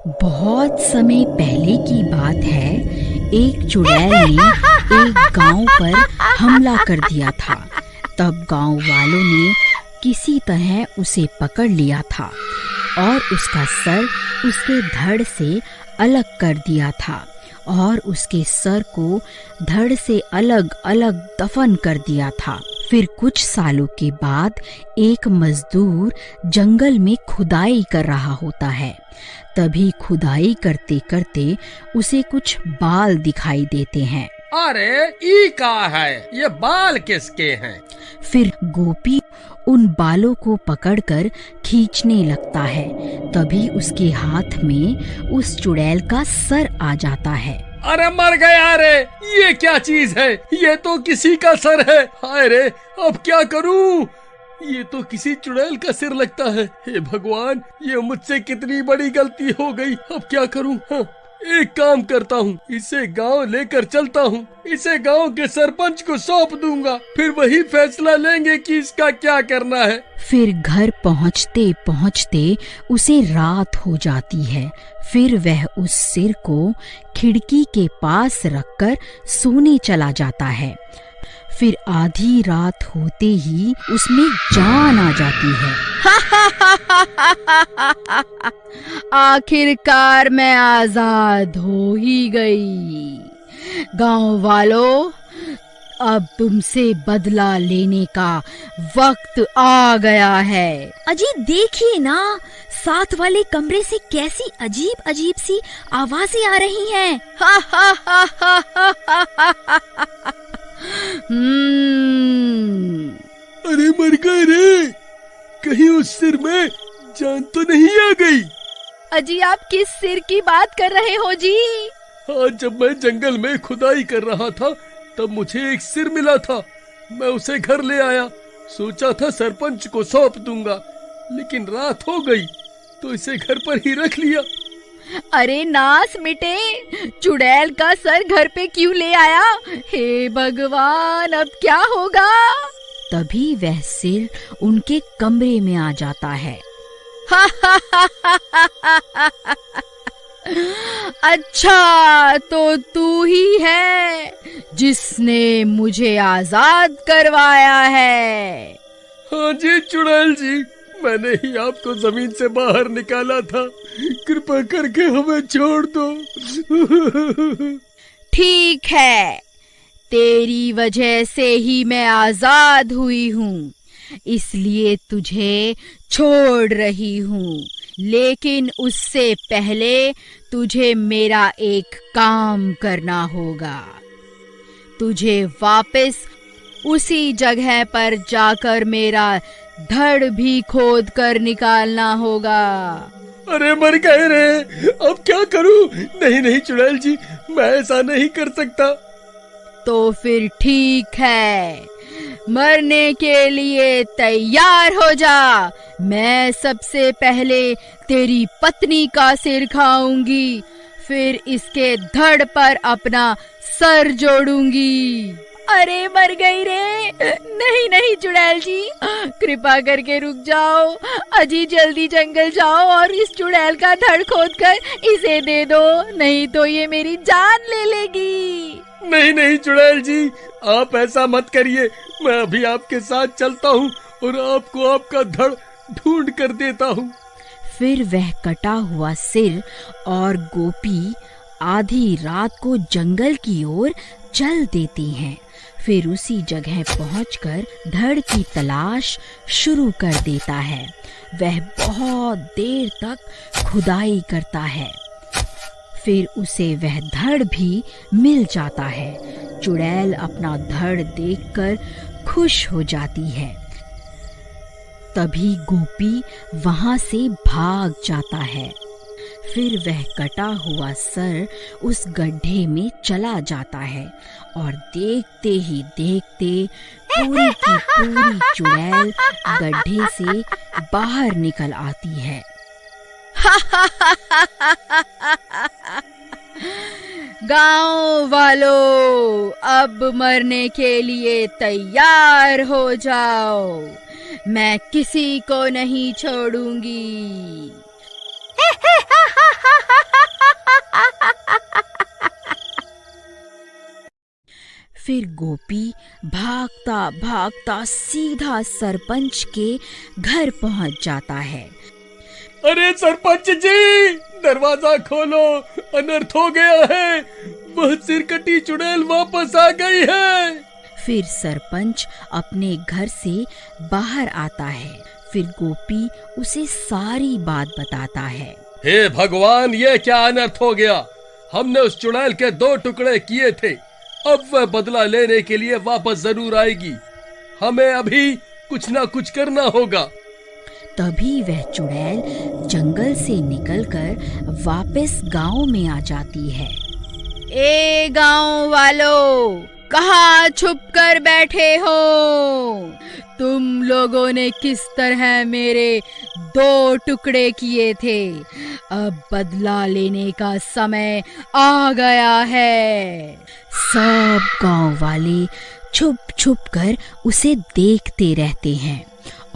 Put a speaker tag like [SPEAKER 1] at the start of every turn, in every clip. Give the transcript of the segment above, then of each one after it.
[SPEAKER 1] बहुत समय पहले की बात है। एक चुड़ैल ने एक गांव पर हमला कर दिया था। तब गांव वालों ने किसी तरह उसे पकड़ लिया था और उसका सर उसके धड़ से अलग कर दिया था और उसके सर को धड़ से अलग अलग दफन कर दिया था। फिर कुछ सालों के बाद एक मजदूर जंगल में खुदाई कर रहा होता है। तभी खुदाई करते करते उसे कुछ बाल दिखाई देते हैं।
[SPEAKER 2] अरे ई का है, ये बाल किसके हैं?
[SPEAKER 1] फिर गोपी उन बालों को पकड़कर खींचने लगता है। तभी उसके हाथ में उस चुड़ैल का सर आ जाता है।
[SPEAKER 2] अरे मर गया रे, ये क्या चीज है? ये तो किसी का सर है। हाय रे, अब क्या करूं? ये तो किसी चुड़ैल का सिर लगता है। हे भगवान, ये मुझसे कितनी बड़ी गलती हो गई। अब क्या करूं? हाँ, एक काम करता हूँ, इसे गांव लेकर चलता हूँ। इसे गांव के सरपंच को सौंप दूंगा, फिर वही फैसला लेंगे कि इसका क्या करना है।
[SPEAKER 1] फिर घर पहुँचते पहुँचते उसे रात हो जाती है। फिर वह उस सिर को खिड़की के पास रखकर सोने चला जाता है। फिर आधी रात होते ही उसमें जान आ जाती है। आखिरकार मैं आजाद हो ही गई। गांव वालों, अब तुमसे बदला लेने का वक्त आ गया है।
[SPEAKER 3] अजी देखिए ना, साथ वाले कमरे से कैसी अजीब अजीब सी आवाजें आ रही हैं।
[SPEAKER 2] अरे मर गए रे, कहीं उस सिर में जान तो नहीं आ गई?
[SPEAKER 3] अजी आप किस सिर की बात कर रहे हो जी?
[SPEAKER 2] हाँ, जब मैं जंगल में खुदाई कर रहा था तब मुझे एक सिर मिला था। मैं उसे घर ले आया, सोचा था सरपंच को सौंप दूंगा, लेकिन रात हो गई तो इसे घर पर ही रख लिया।
[SPEAKER 3] अरे नास मिटे, चुड़ैल का सर घर पे क्यों ले आया? हे भगवान, अब क्या होगा?
[SPEAKER 1] तभी वह सिर उनके कमरे में आ जाता है।
[SPEAKER 3] अच्छा, तो तू ही है जिसने मुझे आजाद करवाया है।
[SPEAKER 2] हाँ जी चुड़ैल जी, मैंने ही आपको जमीन से बाहर निकाला था। कृपा करके हमें छोड़ दो।
[SPEAKER 3] ठीक है, तेरी वजह से ही मैं आजाद हुई हूँ, इसलिए तुझे छोड़ रही हूँ। लेकिन उससे पहले तुझे मेरा एक काम करना होगा। तुझे वापस उसी जगह पर जाकर मेरा धड़ भी खोद कर निकालना होगा।
[SPEAKER 2] अरे मर गए रे, अब क्या करूं? नहीं नहीं चुड़ैल जी, मैं ऐसा नहीं कर सकता।
[SPEAKER 3] तो फिर ठीक है, मरने के लिए तैयार हो जा। मैं सबसे पहले तेरी पत्नी का सिर खाऊंगी, फिर इसके धड़ पर अपना सर जोड़ूंगी। अरे मर गई रे। नहीं नहीं चुड़ैल जी, कृपा करके रुक जाओ। अजी जल्दी जंगल जाओ और इस चुड़ैल का धड़ खोद कर इसे दे दो, नहीं तो ये मेरी जान ले लेगी।
[SPEAKER 2] नहीं नहीं चुड़ैल जी, आप ऐसा मत करिए। मैं अभी आपके साथ चलता हूँ और आपको आपका धड़ ढूंढ कर देता हूँ।
[SPEAKER 1] फिर वह कटा हुआ सिर और गोपी आधी रात को जंगल की ओर चल देती हैं। फिर उसी जगह पहुंचकर धड़ की तलाश शुरू कर देता है। वह बहुत देर तक खुदाई करता है। फिर उसे वह धड़ भी मिल जाता है। चुड़ैल अपना धड़ देखकर खुश हो जाती है। तभी गोपी वहां से भाग जाता है। फिर वह कटा हुआ सर उस गड्ढे में चला जाता है और देखते ही देखते पूरी की पूरी चुड़ैल गड्ढे से बाहर निकल आती है।
[SPEAKER 3] गांव वालों, अब मरने के लिए तैयार हो जाओ। मैं किसी को नहीं छोड़ूंगी।
[SPEAKER 1] फिर गोपी भागता भागता सीधा सरपंच के घर पहुंच जाता है।
[SPEAKER 2] अरे सरपंच जी, दरवाजा खोलो, अनर्थ हो गया है, वह सिरकटी चुड़ैल वापस आ गई है।
[SPEAKER 1] फिर सरपंच अपने घर से बाहर आता है। फिर गोपी उसे सारी बात बताता है।
[SPEAKER 2] हे भगवान, ये क्या अनर्थ हो गया? हमने उस चुड़ैल के 2 टुकड़े किए थे, अब वह बदला लेने के लिए वापस जरूर आएगी। हमें अभी कुछ ना कुछ करना होगा।
[SPEAKER 1] तभी वह चुड़ैल जंगल से निकलकर वापस गांव में आ जाती है।
[SPEAKER 3] ए गांव वालों, कहाँ छुप कर बैठे हो? तुम लोगों ने किस तरह मेरे 2 टुकड़े किए थे? अब बदला लेने का समय आ गया है।
[SPEAKER 1] सब गांव वाले छुप छुप कर उसे देखते रहते हैं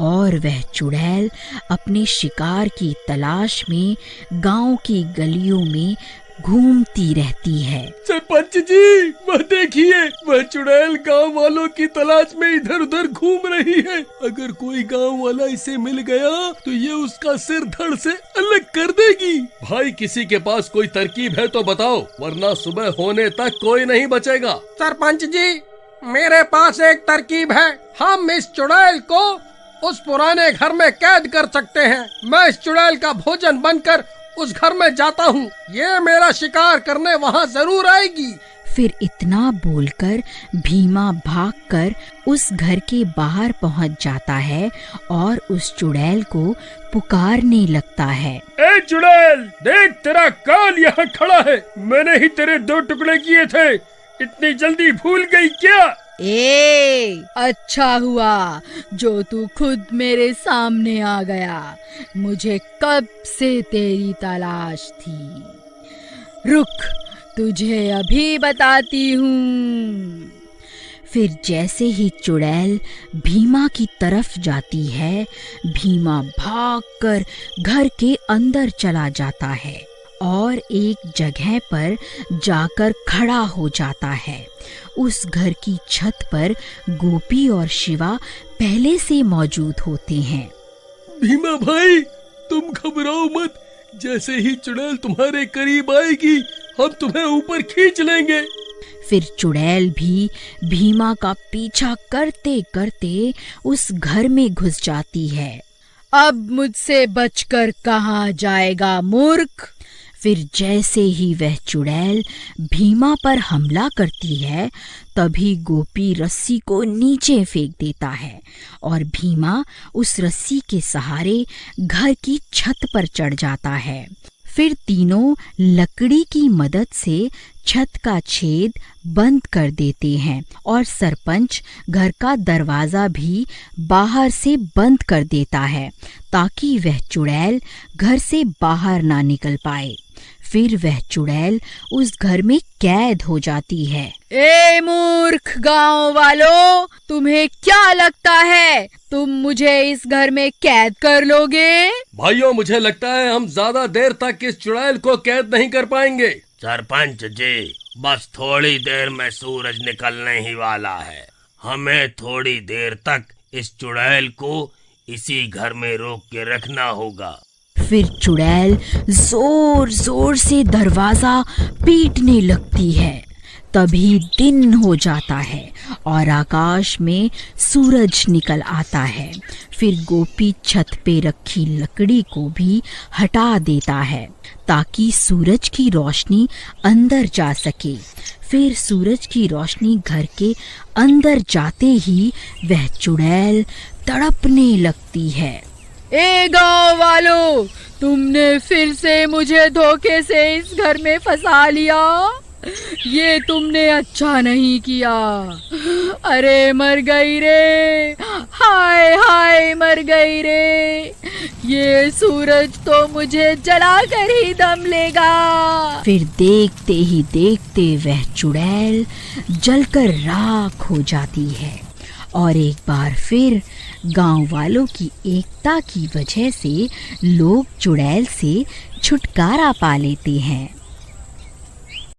[SPEAKER 1] और वह चुड़ैल अपने शिकार की तलाश में गांव की गलियों में घूमती रहती है।
[SPEAKER 2] सरपंच जी, वह देखिए, वह चुड़ैल गांव वालों की तलाश में इधर उधर घूम रही है। अगर कोई गांव वाला इसे मिल गया तो ये उसका सिर धड़ से अलग कर देगी। भाई, किसी के पास कोई तरकीब है तो बताओ, वरना सुबह होने तक कोई नहीं बचेगा।
[SPEAKER 4] सरपंच जी, मेरे पास एक तरकीब है। हम इस चुड़ैल को उस पुराने घर में कैद कर सकते हैं। मैं इस चुड़ैल का भोजन बनकर उस घर में जाता हूँ, ये मेरा शिकार करने वहाँ जरूर आएगी।
[SPEAKER 1] फिर इतना बोलकर भीमा भागकर उस घर के बाहर पहुँच जाता है और उस चुड़ैल को पुकारने लगता है।
[SPEAKER 2] ए चुड़ैल, देख, तेरा काल यहाँ खड़ा है। मैंने ही तेरे 2 टुकड़े किए थे, इतनी जल्दी भूल गई क्या?
[SPEAKER 3] अच्छा हुआ जो तू खुद मेरे सामने आ गया। मुझे कब से तेरी तलाश थी। रुक, तुझे अभी बताती हूँ।
[SPEAKER 1] फिर जैसे ही चुड़ैल भीमा की तरफ जाती है, भीमा भागकर घर के अंदर चला जाता है और एक जगह पर जाकर खड़ा हो जाता है। उस घर की छत पर गोपी और शिवा पहले से मौजूद होते हैं।
[SPEAKER 2] भीमा भाई, तुम घबराओ मत। जैसे ही चुड़ैल तुम्हारे करीब आएगी, हम तुम्हें ऊपर खींच लेंगे।
[SPEAKER 1] फिर चुड़ैल भी भीमा का पीछा करते करते उस घर में घुस जाती है।
[SPEAKER 3] अब मुझसे बचकर कहाँ जाएगा मूर्ख?
[SPEAKER 1] फिर जैसे ही वह चुड़ैल भीमा पर हमला करती है, तभी गोपी रस्सी को नीचे फेंक देता है और भीमा उस रस्सी के सहारे घर की छत पर चढ़ जाता है। फिर तीनों लकड़ी की मदद से छत का छेद बंद कर देते हैं और सरपंच घर का दरवाजा भी बाहर से बंद कर देता है ताकि वह चुड़ैल घर से बाहर ना निकल पाए। फिर वह चुड़ैल उस घर में कैद हो जाती है।
[SPEAKER 3] ए मूर्ख गांव वालों, तुम्हें क्या लगता है तुम मुझे इस घर में कैद कर लोगे?
[SPEAKER 2] भाइयों, मुझे लगता है हम ज्यादा देर तक इस चुड़ैल को कैद नहीं कर पाएंगे।
[SPEAKER 5] सरपंच जी, बस थोड़ी देर में सूरज निकलने ही वाला है। हमें थोड़ी देर तक इस चुड़ैल को इसी घर में रोक के रखना होगा।
[SPEAKER 1] फिर चुड़ैल जोर जोर से दरवाजा पीटने लगती है। तभी दिन हो जाता है और आकाश में सूरज निकल आता है। फिर गोपी छत पे रखी लकड़ी को भी हटा देता है ताकि सूरज की रोशनी अंदर जा सके। फिर सूरज की रोशनी घर के अंदर जाते ही वह चुड़ैल तड़पने लगती है।
[SPEAKER 3] ए गांव वालों, तुमने फिर से मुझे धोखे से इस घर में फंसा लिया। ये तुमने अच्छा नहीं किया। अरे मर गई रे, हाय हाय मर गई रे। ये सूरज तो मुझे जलाकर ही दम लेगा।
[SPEAKER 1] फिर देखते ही देखते वह चुड़ैल जलकर राख हो जाती है और एक बार फिर गांव वालों की एकता की वजह से लोग चुड़ैल से छुटकारा पा लेते हैं।